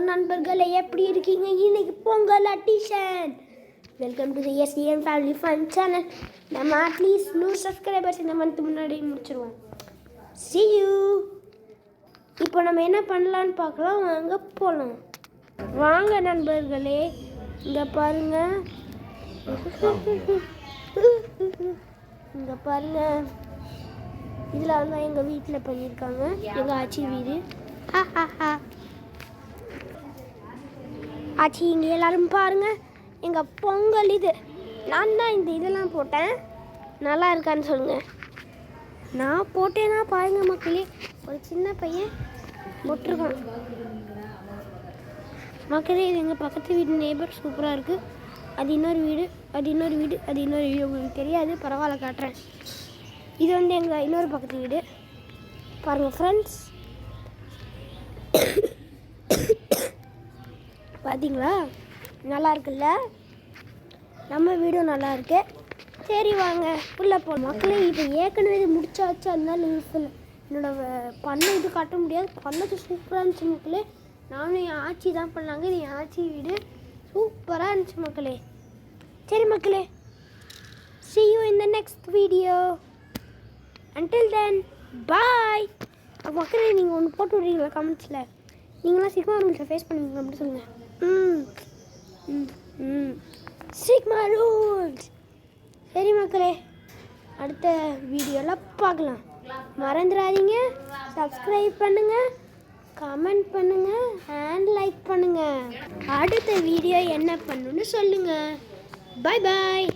நண்பர்களே எப்படி இருக்கீங்க? இன்னைக்கு Pongal addition. Welcome to the STM family fun channel. நம்ம அட்லீஸ்ட் 100 சப்ஸ்கிரைபர்ஸ் இந்த மந்த் முன்னாடி முடிச்சிருவோம். See you. இப்போ நம்ம என்ன பண்ணலான்னு பார்க்கலாம். வாங்க போகலாம். வாங்க நண்பர்களே, இங்கே பாருங்க, இங்கே பாருங்க, இதில் வந்து எங்கள் வீட்டில் பண்ணியிருக்காங்க, எங்கள் ஆச்சி வீடு. ஆச்சி இங்கே எல்லாரும் பாருங்க, எங்கள் பொங்கல் இது. நான் தான் இந்த இதெல்லாம் போட்டேன். நல்லா இருக்கான்னு சொல்லுங்க. நான் போட்டேன்னா பாருங்க மக்களே, ஒரு சின்ன பையன் போட்டிருக்கான். மக்களே, இது எங்கள் பக்கத்து வீடு நேபர், சூப்பராக இருக்குது. அது இன்னொரு வீடு, அது இன்னொரு வீடு, அது இன்னொரு வீடு. உங்களுக்கு தெரியாது, பரவாயில்ல காட்டுறேன். இது வந்து எங்கள் இன்னொரு பக்கத்து வீடு. பாருங்கள் ஃப்ரெண்ட்ஸ், பார்த்தீங்களா? நல்லா இருக்குல்ல? நம்ம வீடும் நல்லா இருக்கு. சரி வாங்க உள்ளே போகணும். மக்களே, இப்போ ஏற்கனவே இது முடிச்சாச்சு, அதனால என்னோட பண்ணை இது காட்ட முடியாது. பண்ணது சூப்பராக இருந்துச்சு மக்களே. நானும் என் ஆச்சி தான் பண்ணாங்க. இது என் ஆச்சி வீடு, சூப்பராக இருந்துச்சு மக்களே. சரி மக்களே, see you in the next video. Until then, bye. மக்களே, நீங்கள் ஒன்று போட்டு விட்றீங்களா கமெண்ட்ஸில்? நீங்களாம் சிக்மா ரூல்ஸை ஃபேஸ் பண்ணுவீங்க அப்படி சொல்லுங்கள். Sigma rules. சரி மக்களே, அடுத்த வீடியோவில் பார்க்கலாம். மறந்துடாதீங்க, சப்ஸ்கிரைப் பண்ணுங்கள், கமெண்ட் பண்ணுங்கள், அண்ட் லைக் பண்ணுங்கள். அடுத்த வீடியோ என்ன பண்ணணும்னு சொல்லுங்கள். பாய் பாய்.